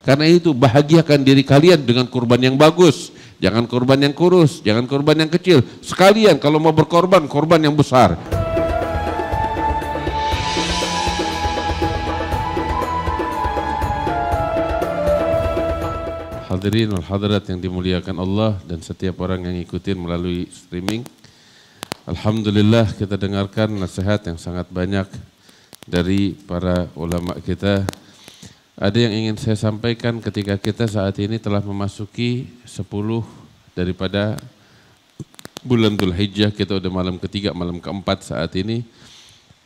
Karena itu bahagiakan diri kalian dengan kurban yang bagus. Jangan kurban yang kurus, jangan kurban yang kecil. Sekalian kalau mau berkorban, korban yang besar. Hadirin wal hadirat yang dimuliakan Allah dan setiap orang yang ngikutin melalui streaming. Alhamdulillah kita dengarkan nasihat yang sangat banyak dari para ulama kita. Ada yang ingin saya sampaikan ketika kita saat ini telah memasuki 10 daripada bulan Dzulhijjah, kita udah malam ketiga, malam keempat saat ini.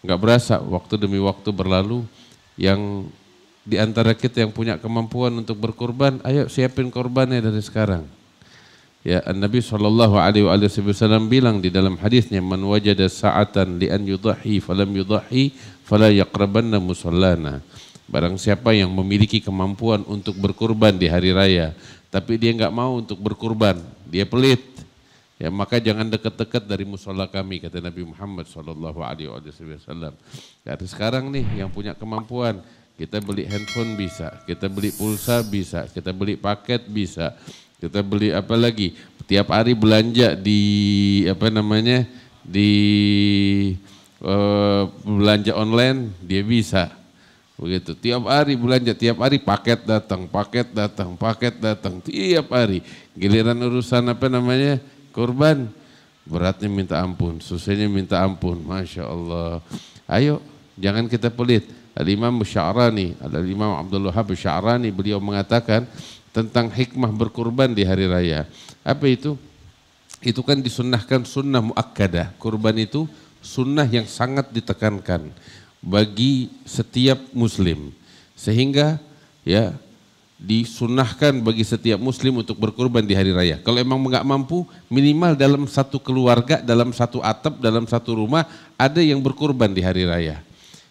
Enggak berasa waktu demi waktu berlalu. Yang di antara kita yang punya kemampuan untuk berkorban, ayo siapin korbannya dari sekarang. Ya, Nabi SAW bilang di dalam hadisnya, man wajada sa'atan li an yudhahi falam yudhahi fala yaqrabanna musallana. Barang siapa yang memiliki kemampuan untuk berkurban di hari raya, tapi dia enggak mau untuk berkurban, dia pelit, ya maka jangan dekat-dekat dari musola kami, kata Nabi Muhammad SAW. Dari sekarang nih yang punya kemampuan, kita beli handphone bisa, kita beli pulsa bisa, kita beli paket bisa, kita beli apa lagi? Tiap hari belanja di belanja online dia bisa. Begitu. Tiap hari belanja, tiap hari paket datang, tiap hari. Giliran urusan kurban, beratnya minta ampun, susahnya minta ampun, Masya Allah. Ayo, jangan kita pelit. Al-Imam Sya'rani, Al-Imam Abdul Wahhab Sya'rani, beliau mengatakan tentang hikmah berkurban di hari raya. Apa itu? Itu kan disunnahkan sunnah muakkadah. Kurban itu sunnah yang sangat ditekankan bagi setiap muslim, sehingga ya disunnahkan bagi setiap muslim untuk berkurban di hari raya. Kalau emang enggak mampu, minimal dalam satu keluarga, dalam satu atap, dalam satu rumah ada yang berkurban di hari raya.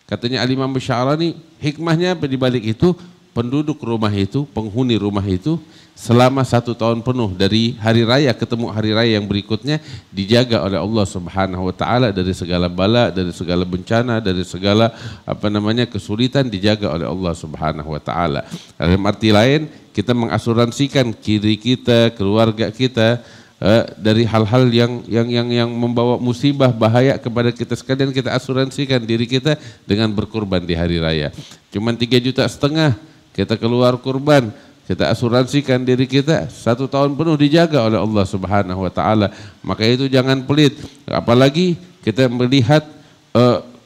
Katanya Al-Imam Sya'rani, hikmahnya apa di balik itu? Penduduk rumah itu, penghuni rumah itu selama 1 tahun penuh dari hari raya ketemu hari raya yang berikutnya dijaga oleh Allah Subhanahu wa taala dari segala bala, dari segala bencana, dari segala kesulitan, dijaga oleh Allah Subhanahu wa taala. Dalam arti lain, kita mengasuransikan diri kita, keluarga kita dari hal-hal yang membawa musibah, bahaya kepada kita sekalian. Kita asuransikan diri kita dengan berkurban di hari raya. Cuman 3,5 juta kita keluar kurban, kita asuransikan diri kita 1 tahun penuh dijaga oleh Allah Subhanahu wa taala. Maka itu jangan pelit. Apalagi kita melihat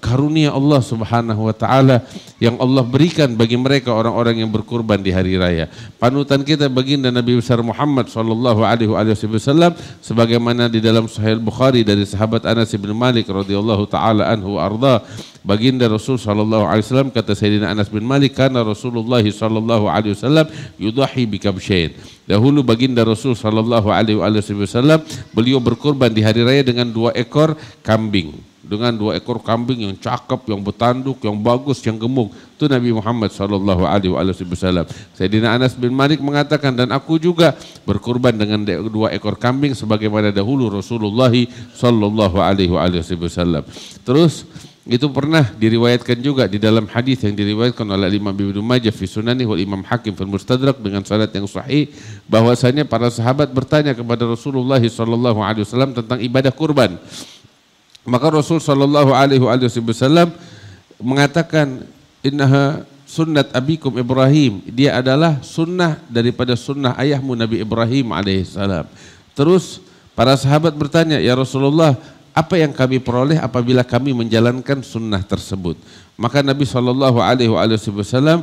karunia Allah Subhanahu wa taala yang Allah berikan bagi mereka orang-orang yang berkurban di hari raya. Panutan kita baginda Nabi besar Muhammad sallallahu alaihi wasallam sebagaimana di dalam Sahih Bukhari dari sahabat Anas bin Malik radhiyallahu taala anhu arda. Baginda Rasul sallallahu alaihi wasallam, kata Sayyidina Anas bin Malik, karena Rasulullah sallallahu alaihi wasallam yudahi bikabsyain. Dahulu baginda Rasul sallallahu alaihi wasallam beliau berkurban di hari raya dengan 2 ekor kambing. Dengan 2 ekor kambing yang cakep, yang bertanduk, yang bagus, yang gemuk. Itu Nabi Muhammad sallallahu alaihi wasallam. Sayyidina Anas bin Malik mengatakan, dan aku juga berkurban dengan 2 ekor kambing sebagaimana dahulu Rasulullah sallallahu alaihi wasallam. Terus itu pernah diriwayatkan juga di dalam hadis yang diriwayatkan oleh Imam Ibnu Majah fi Sunani wal Imam Hakim fil Mustadrak dengan sanad yang sahih, bahwasanya para sahabat bertanya kepada Rasulullah sallallahu alaihi wasallam tentang ibadah kurban. Maka Rasul sallallahu alaihi wasallam mengatakan, innaha sunnat abikum Ibrahim, dia adalah sunnah daripada sunnah ayahmu Nabi Ibrahim alaihissalam. Terus para sahabat bertanya, ya Rasulullah, apa yang kami peroleh apabila kami menjalankan sunnah tersebut? Maka Nabi sallallahu alaihi wasallam,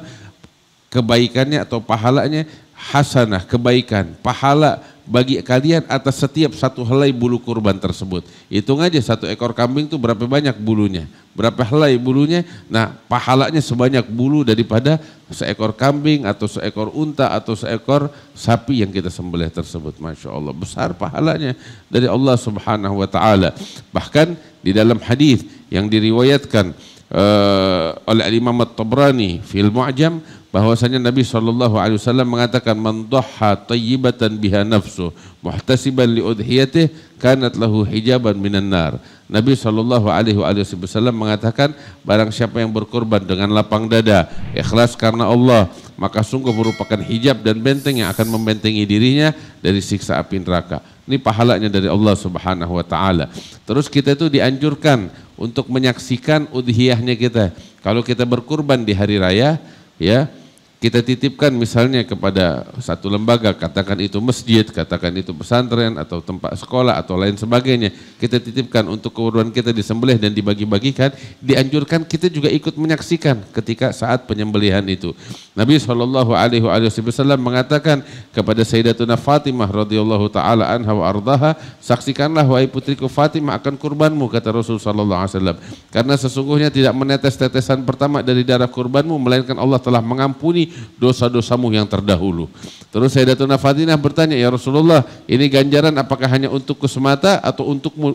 kebaikannya atau pahalanya hasanah, kebaikan, pahala bagi kalian atas setiap 1 helai bulu kurban tersebut. Hitung aja 1 ekor kambing itu berapa banyak bulunya, berapa helai bulunya. Nah, pahalanya sebanyak bulu daripada 1 ekor kambing atau 1 ekor unta atau 1 ekor sapi yang kita sembelih tersebut. Masya Allah, besar pahalanya dari Allah Subhanahu wa taala. Bahkan di dalam hadis yang diriwayatkan oleh Imam At-Tabrani fil Mu'jam, bahwasanya Nabi SAW mengatakan, man dhahha tayyibatan biha nafsu muhtasiban li udhiyatih kanat lahu hijaban minan nar. Nabi SAW mengatakan, barang siapa yang berkorban dengan lapang dada, ikhlas karena Allah, maka sungguh merupakan hijab dan benteng yang akan membentengi dirinya dari siksa api neraka. Ini pahalanya dari Allah Subhanahu wa taala. Terus kita itu dianjurkan untuk menyaksikan udhiyahnya kita. Kalau kita berkurban di hari raya, ya, kita titipkan misalnya kepada satu lembaga, katakan itu masjid, katakan itu pesantren atau tempat sekolah atau lain sebagainya, kita titipkan untuk kurban kita disembelih dan dibagi-bagikan, dianjurkan kita juga ikut menyaksikan ketika saat penyembelihan itu. Nabi SAW mengatakan kepada Sayyidatuna Fatimah radhiyallahu taala anha wa ardaha, saksikanlah wahai putriku Fatimah akan kurbanmu, kata Rasul SAW, karena sesungguhnya tidak menetes tetesan pertama dari darah kurbanmu, melainkan Allah telah mengampuni dosa-dosamu yang terdahulu. Terus Sayyidatuna Fatimah bertanya, ya Rasulullah, ini ganjaran apakah hanya untukku semata atau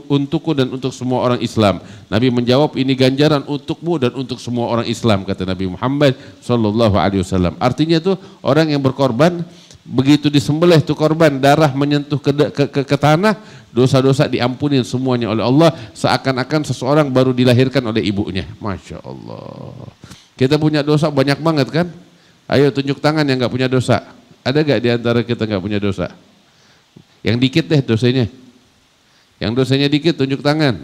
untukku dan untuk semua orang Islam? Nabi menjawab, ini ganjaran untukmu dan untuk semua orang Islam, kata Nabi Muhammad SAW. Artinya tuh orang yang berkorban, begitu disembelih tuh korban, darah menyentuh ke tanah, dosa-dosa diampuni semuanya oleh Allah, seakan-akan seseorang baru dilahirkan oleh ibunya. Masya Allah. Kita punya dosa banyak banget kan? Ayo tunjuk tangan yang nggak punya dosa. Ada gak di antara kita nggak punya dosa? Yang dikit deh dosanya. Yang dosanya dikit tunjuk tangan.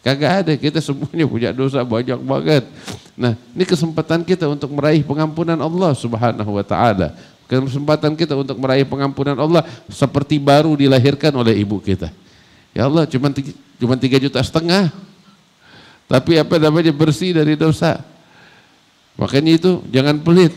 Kagak ada, kita semuanya punya dosa banyak banget. Nah, ini kesempatan kita untuk meraih pengampunan Allah Subhanahu wa taala. Kesempatan kita untuk meraih pengampunan Allah seperti baru dilahirkan oleh ibu kita. Ya Allah, cuma 3,5 juta. Tapi apa namanya, bersih dari dosa. Makanya itu jangan pelit.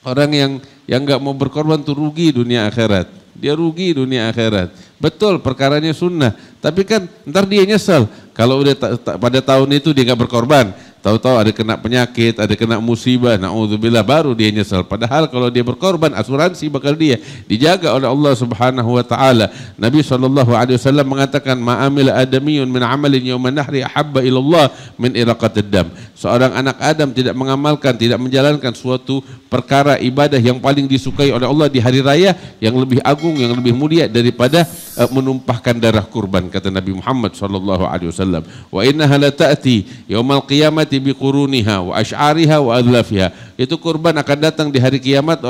Orang yang nggak mau berkorban tuh rugi dunia akhirat. Dia rugi dunia akhirat. Betul, perkaranya sunnah. Tapi kan ntar dia nyesel kalau udah pada tahun itu dia nggak berkorban. Tahu-tahu ada kena penyakit, ada kena musibah, na'udzubillah, baru dia nyesel. Padahal kalau dia berkorban, asuransi bakal dia dijaga oleh Allah Subhanahu wa taala. Nabi SAW mengatakan, ma'amil adamiyun min amalin yawman nahri ahabba ilallah min iraqatid dam. Seorang anak Adam tidak mengamalkan, tidak menjalankan suatu perkara ibadah yang paling disukai oleh Allah di hari raya yang lebih agung, yang lebih mulia daripada menumpahkan darah kurban, kata Nabi Muhammad SAW. Wa innaha la ta'ti yaumal qiyamati bi quruniha wa asy'ariha wa adlafiha. Itu kurban akan datang di hari kiamat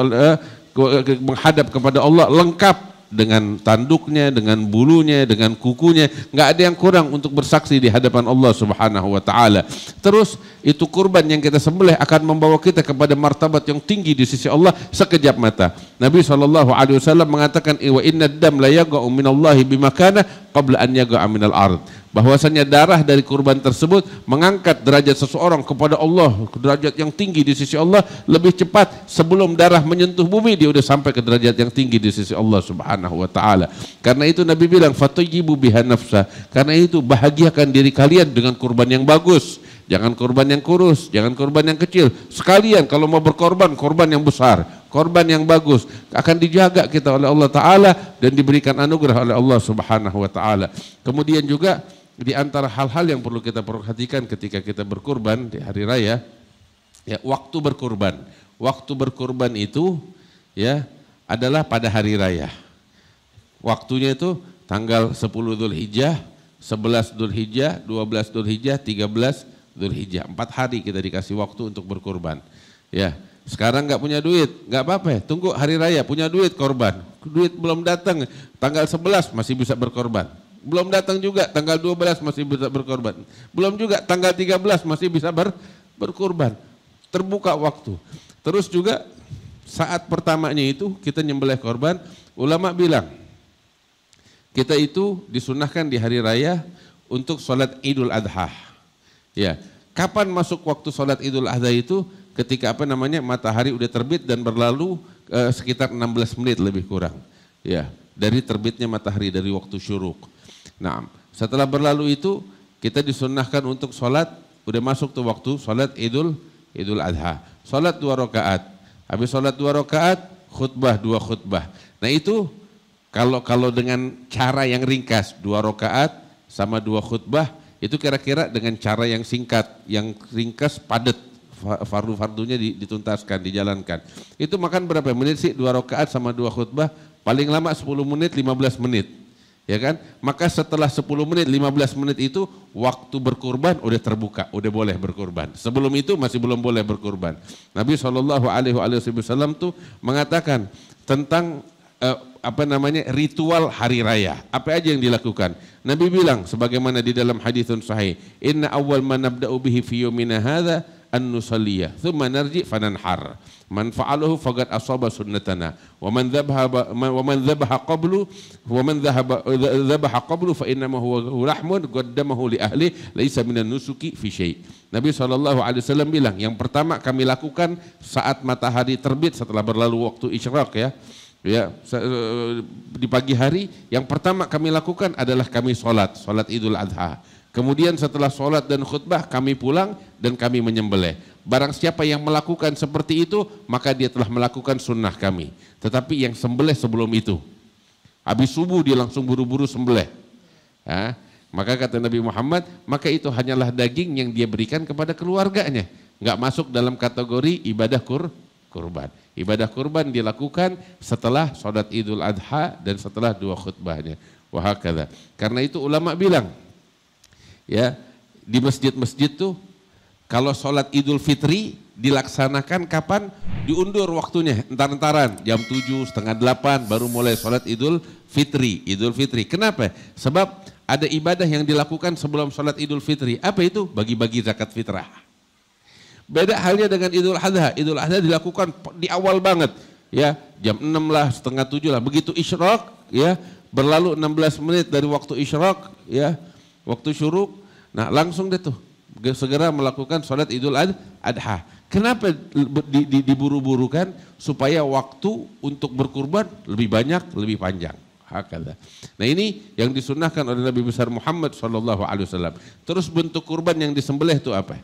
menghadap kepada Allah lengkap dengan tanduknya, dengan bulunya, dengan kukunya, nggak ada yang kurang untuk bersaksi di hadapan Allah Subhanahu wa taala. Terus itu kurban yang kita sembelih akan membawa kita kepada martabat yang tinggi di sisi Allah sekejap mata. Nabi SAW mengatakan, wa inna dam la yaga'u minallahi bimakana qabla an yaga'a minal ard. Bahwasanya darah dari kurban tersebut mengangkat derajat seseorang kepada Allah, derajat yang tinggi di sisi Allah lebih cepat sebelum darah menyentuh bumi, dia udah sampai ke derajat yang tinggi di sisi Allah Subhanahu wa taala. Karena itu Nabi bilang, fatayyibu biha nafsa. Karena itu bahagiakan diri kalian dengan kurban yang bagus. Jangan kurban yang kurus, jangan kurban yang kecil. Sekalian kalau mau berkorban, korban yang besar, korban yang bagus, akan dijaga kita oleh Allah Ta'ala dan diberikan anugerah oleh Allah Subhanahu wa Ta'ala. Kemudian juga di antara hal-hal yang perlu kita perhatikan ketika kita berkurban di hari raya, ya, waktu berkurban. Waktu berkurban itu ya adalah pada hari raya. Waktunya itu tanggal 10 Dzulhijjah, 11 Dzulhijjah, 12 Dzulhijjah, 13 Dzulhijjah. 4 hari kita dikasih waktu untuk berkurban. Ya, sekarang nggak punya duit, nggak apa-apa, tunggu hari raya punya duit korban. Duit belum datang, tanggal 11 masih bisa berkorban. Belum datang juga tanggal 12 masih bisa berkorban. Belum juga tanggal 13 masih bisa berkorban. Terbuka waktu. Terus juga saat pertamanya itu kita nyembelih korban, ulama bilang kita itu disunahkan di hari raya untuk sholat Idul Adha. Ya, kapan masuk waktu sholat Idul Adha itu? Ketika matahari udah terbit dan berlalu sekitar 16 menit lebih kurang. Ya, dari terbitnya matahari, dari waktu syuruk. Nah, setelah berlalu itu kita disunahkan untuk sholat, udah masuk tuh waktu sholat Idul Adha. Sholat 2 rakaat. Habis sholat 2 rakaat, khutbah 2 khutbah. Nah itu kalau dengan cara yang ringkas, 2 rakaat sama 2 khutbah, itu kira-kira dengan cara yang singkat, yang ringkas, padat, fardu-fardunya dituntaskan, dijalankan. Itu makan berapa menit sih? 2 rakaat sama 2 khutbah, paling lama 10 menit, 15 menit. ya kan? Maka setelah 10 menit, 15 menit itu waktu berkurban udah terbuka, udah boleh berkurban. Sebelum itu masih belum boleh berkurban. Nabi SAW tuh mengatakan tentang ritual hari raya. Apa aja yang dilakukan? Nabi bilang sebagaimana di dalam haditsun sahih, "Inna awwal ma nabda'u bihi fi yawmina hadza an nusalliya, thumma narji fananhar. Man fa'alahu faqad asaba sunnatana wa man dhabaha qablu fa innama huwa lahmun qaddamahu li ahli laisa minan nusuki fi syai." Nabi SAW bilang, yang pertama kami lakukan saat matahari terbit setelah berlalu waktu isyraq ya, di pagi hari, yang pertama kami lakukan adalah kami sholat Idul Adha. Kemudian setelah sholat dan khutbah kami pulang dan kami menyembelih. Barang siapa yang melakukan seperti itu, maka dia telah melakukan sunnah kami. Tetapi yang sembelih sebelum itu, habis subuh dia langsung buru-buru sembelih. Maka kata Nabi Muhammad, maka itu hanyalah daging yang dia berikan kepada keluarganya, nggak masuk dalam kategori ibadah kurban. Ibadah kurban dilakukan setelah sholat Idul Adha dan setelah 2 khutbahnya. Wahakadha. Karena itu ulama bilang, ya, di masjid-masjid tuh kalau sholat Idul Fitri dilaksanakan kapan? Diundur waktunya, entar-entaran jam 7, setengah 8 baru mulai sholat Idul Fitri. Kenapa? Sebab ada ibadah yang dilakukan sebelum sholat Idul Fitri. Apa itu? Bagi-bagi zakat fitrah. Beda halnya dengan Idul Adha. Idul Adha dilakukan di awal banget, ya, jam 6 lah, setengah 7 lah. Begitu isyraq, ya, berlalu 16 menit dari waktu isyraq, ya, waktu syuruk. Nah, langsung deh tuh segera melakukan sholat Idul Adha. Kenapa diburu-burukan? Supaya waktu untuk berkurban lebih banyak, lebih panjang. Hakala. Nah, ini yang disunnahkan oleh Nabi besar Muhammad SAW. Terus bentuk kurban yang disembelih itu apa?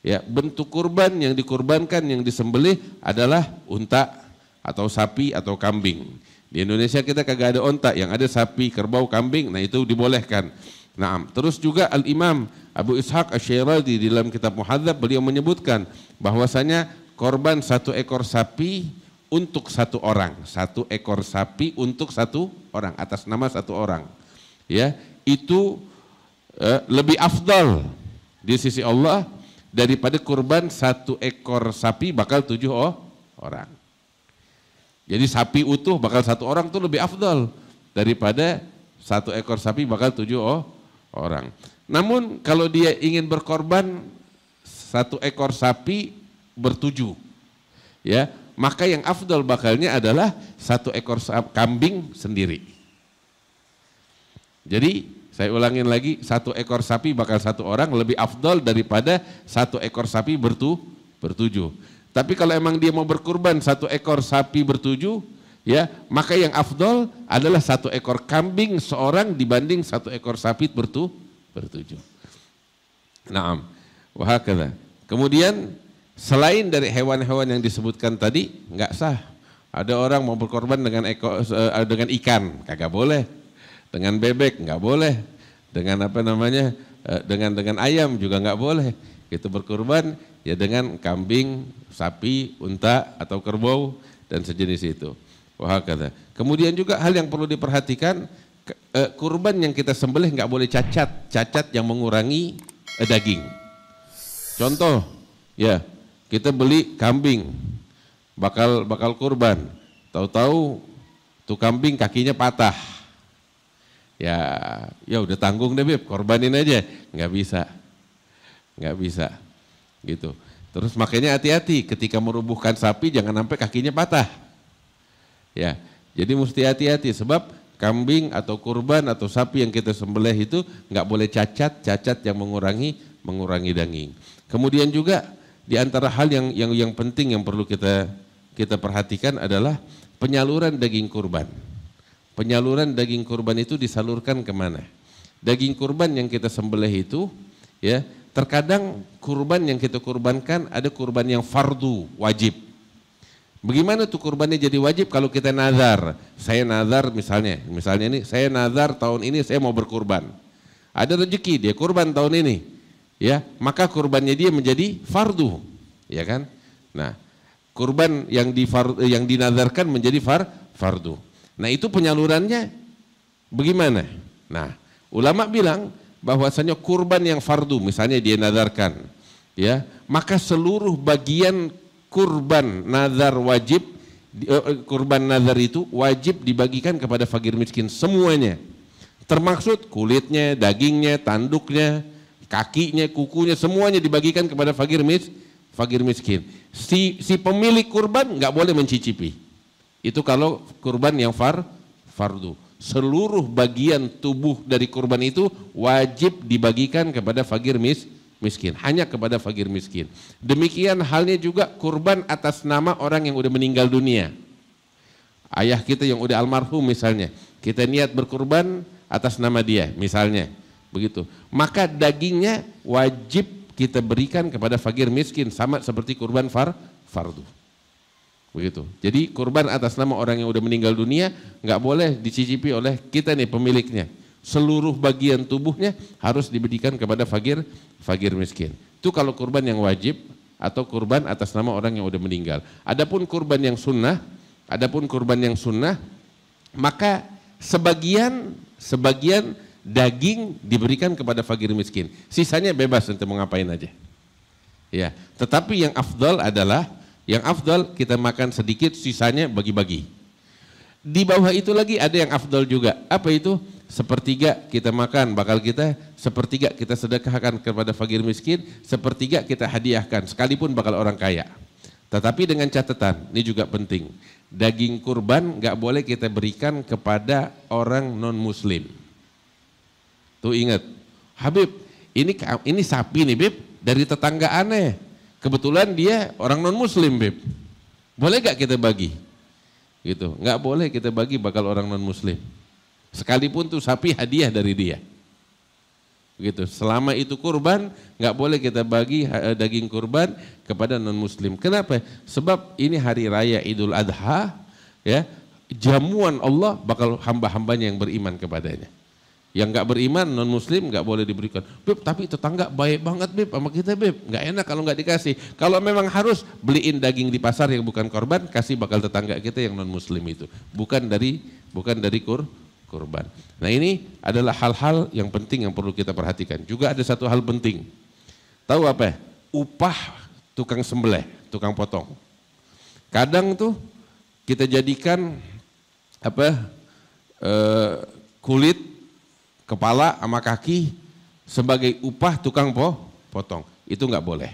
Ya, bentuk kurban yang dikurbankan, yang disembelih adalah unta atau sapi atau kambing. Di Indonesia kita kagak ada unta, yang ada sapi, kerbau, kambing. Nah, itu dibolehkan. Nah, terus juga Al-Imam Abu Ishaq Asy-Syirazi di dalam kitab Muhadzab beliau menyebutkan bahwasanya korban 1 ekor sapi untuk 1 orang, 1 ekor sapi untuk 1 orang atas nama 1 orang, ya, itu lebih afdal di sisi Allah daripada kurban 1 ekor sapi bakal 7 orang. Jadi sapi utuh bakal 1 orang itu lebih afdal daripada 1 ekor sapi bakal 7 orang. Namun kalau dia ingin berkorban 1 ekor sapi ber-7, ya, maka yang afdal bakalnya adalah 1 ekor kambing sendiri. Jadi saya ulangin lagi, 1 ekor sapi bakal 1 orang lebih afdal daripada 1 ekor sapi ber-7. Tapi kalau emang dia mau berkurban 1 ekor sapi ber-7, ya, maka yang afdal adalah 1 ekor kambing seorang dibanding 1 ekor sapi ber-7. Naam, wahakala. Kemudian selain dari hewan-hewan yang disebutkan tadi, nggak sah. Ada orang mau berkorban dengan ikan, kagak boleh. Dengan bebek nggak boleh, dengan dengan ayam juga nggak boleh. Itu berkurban ya dengan kambing, sapi, unta atau kerbau dan sejenis itu. Wah, kata. Kemudian juga hal yang perlu diperhatikan, kurban yang kita sembelih nggak boleh cacat yang mengurangi daging. Contoh, ya, kita beli kambing, bakal kurban, tahu-tahu tuh kambing kakinya patah. Ya udah tanggung deh Beb, korbanin aja. Nggak bisa gitu. Terus makanya hati-hati ketika merubuhkan sapi, jangan sampai kakinya patah. Ya, jadi mesti hati-hati sebab kambing atau kurban atau sapi yang kita sembelih itu nggak boleh cacat yang mengurangi daging. Kemudian juga di antara hal yang penting yang perlu kita perhatikan adalah penyaluran daging kurban. Penyaluran daging kurban itu disalurkan kemana? Daging kurban yang kita sembelih itu, ya, terkadang kurban yang kita kurbankan ada kurban yang fardu, wajib. Bagaimana tuh kurbannya jadi wajib? Kalau kita nazar, saya nazar misalnya ini, saya nazar tahun ini saya mau berkurban. Ada rezeki dia kurban tahun ini, ya, maka kurbannya dia menjadi fardu, ya kan? Nah, kurban yang dinazarkan menjadi fardu. Nah, itu penyalurannya Bagaimana? Nah, ulama bilang bahwasanya kurban yang fardu, misalnya dia nadarkan, ya, maka seluruh bagian kurban nazar wajib, kurban nazar itu wajib dibagikan kepada fakir miskin semuanya. Termaksud kulitnya, dagingnya, tanduknya, kakinya, kukunya, semuanya dibagikan kepada fakir miskin. Si pemilik kurban nggak boleh mencicipi. Itu kalau kurban yang fardu. Seluruh bagian tubuh dari kurban itu wajib dibagikan kepada fakir miskin. Hanya kepada fakir miskin. Demikian halnya juga kurban atas nama orang yang udah meninggal dunia. Ayah kita yang udah almarhum misalnya, kita niat berkurban atas nama dia misalnya, begitu. Maka dagingnya wajib kita berikan kepada fakir miskin, sama seperti kurban fardu. Begitu. Jadi kurban atas nama orang yang udah meninggal dunia nggak boleh dicicipi oleh kita nih pemiliknya. Seluruh bagian tubuhnya harus diberikan kepada fakir miskin. Itu kalau kurban yang wajib atau kurban atas nama orang yang udah meninggal. Adapun kurban yang sunnah, maka sebagian daging diberikan kepada fakir miskin. Sisanya bebas nanti mau ngapain aja. Ya, tetapi yang afdal adalah kita makan sedikit, sisanya bagi-bagi. Di bawah itu lagi ada yang afdal juga. Apa itu? Sepertiga kita makan bakal kita, sepertiga kita sedekahkan kepada fakir miskin, sepertiga kita hadiahkan sekalipun bakal orang kaya. Tetapi dengan catatan, ini juga penting. Daging kurban nggak boleh kita berikan kepada orang non muslim. Tuh ingat, Habib, ini sapi nih Bib, dari tetangga aneh. Kebetulan dia orang non muslim Bib. Boleh gak kita bagi? Gitu, nggak boleh kita bagi bakal orang non muslim. Sekalipun tuh sapi hadiah dari dia. Begitu. Selama itu kurban, nggak boleh kita bagi daging kurban kepada non muslim. Kenapa? Sebab ini hari raya Idul Adha, ya, jamuan Allah bakal hamba-hambanya yang beriman kepadanya. Yang nggak beriman non muslim nggak boleh diberikan. Beb, tapi tetangga baik banget Beb sama kita Beb, nggak enak kalau nggak dikasih. Kalau memang harus beliin daging di pasar yang bukan korban, kasih bakal tetangga kita yang non muslim itu, bukan dari kurban. Nah ini adalah hal-hal yang penting yang perlu kita perhatikan. Juga ada satu hal penting. Tahu apa? Upah tukang sembelih, tukang potong. Kadang tuh kita jadikan kulit, kepala sama kaki sebagai upah tukang potong. Itu nggak boleh.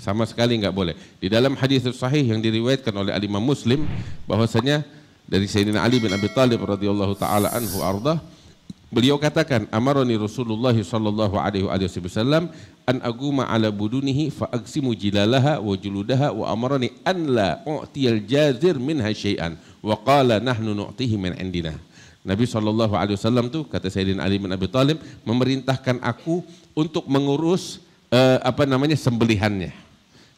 Sama sekali nggak boleh. Di dalam hadis sahih yang diriwayatkan oleh Imam Muslim bahwasanya dari Sayyidina Ali bin Abi Thalib radhiyallahu taala anhu ardah, beliau katakan, amarani Rasulullah sallallahu alaihi wasallam an aguma ala budunihi fa aksimu jilalaha wa juludaha wa amarani an la u'tiyal jazir minha syai'an wa qala nahnu nu'tihi min indina. Nabi sallallahu alaihi wasallam tuh, kata Sayyidina Ali bin Abi Thalib, memerintahkan aku untuk mengurus sembelihannya.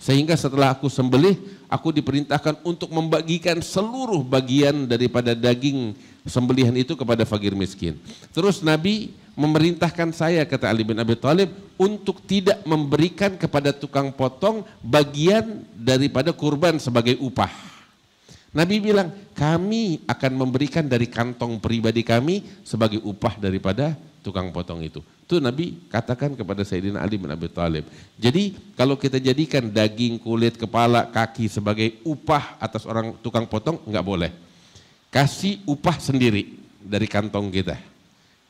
Sehingga setelah aku sembelih, aku diperintahkan untuk membagikan seluruh bagian daripada daging sembelihan itu kepada fakir miskin. Terus Nabi memerintahkan saya, kata Ali bin Abi Thalib, untuk tidak memberikan kepada tukang potong bagian daripada kurban sebagai upah. Nabi bilang, kami akan memberikan dari kantong pribadi kami sebagai upah daripada tukang potong itu. Itu Nabi katakan kepada Sayyidina Ali bin Abi Thalib. Jadi kalau kita jadikan daging, kulit, kepala, kaki sebagai upah atas orang tukang potong, nggak boleh. Kasih upah sendiri dari kantong kita.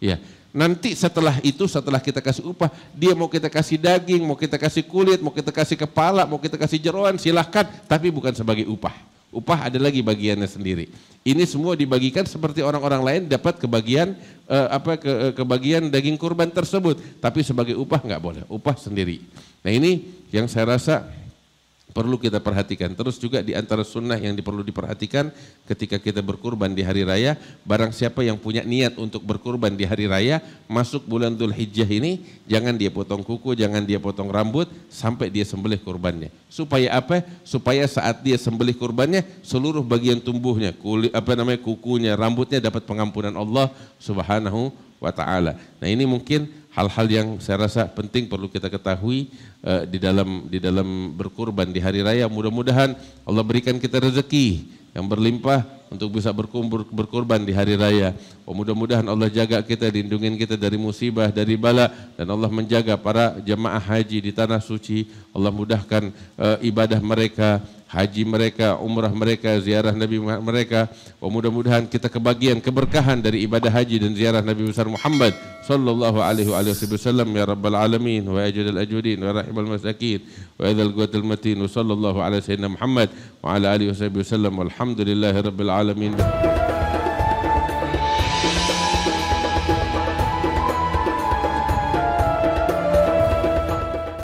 Ya. Nanti setelah itu, setelah kita kasih upah, dia mau kita kasih daging, mau kita kasih kulit, mau kita kasih kepala, mau kita kasih jeroan, silahkan, tapi bukan sebagai upah. Upah ada lagi bagiannya sendiri. Ini semua dibagikan seperti orang-orang lain dapat kebagian kebagian daging kurban tersebut, tapi sebagai upah nggak boleh, upah sendiri. Nah ini yang saya rasa perlu kita perhatikan. Terus juga di antara sunnah yang perlu diperhatikan ketika kita berkurban di hari raya, barang siapa yang punya niat untuk berkurban di hari raya, masuk bulan Dzul Hijjah ini, jangan dia potong kuku, jangan dia potong rambut sampai dia sembelih kurbannya. Supaya apa? Supaya saat dia sembelih kurbannya, seluruh bagian tubuhnya, kulit, kukunya, rambutnya dapat pengampunan Allah Subhanahu wa taala. Nah, ini mungkin hal-hal yang saya rasa penting perlu kita ketahui di dalam berkurban di hari raya. Mudah-mudahan Allah berikan kita rezeki yang berlimpah, untuk bisa berkorban di hari raya. Mudah-mudahan Allah jaga kita, lindungin kita dari musibah, dari bala, dan Allah menjaga para jemaah haji di tanah suci. Allah mudahkan ibadah mereka, haji mereka, umrah mereka, ziarah Nabi mereka. Mudah-mudahan kita kebagian keberkahan dari ibadah haji dan ziarah Nabi besar Muhammad sallallahu alaihi wasallam ya rabbal alamin wa ajadal ajwadin wa rahimul masakin wa idzal quwatil matin wa sallallahu ala sayyidina Muhammad wa ala alihi wasallam walhamdulillahi rabbil alamin.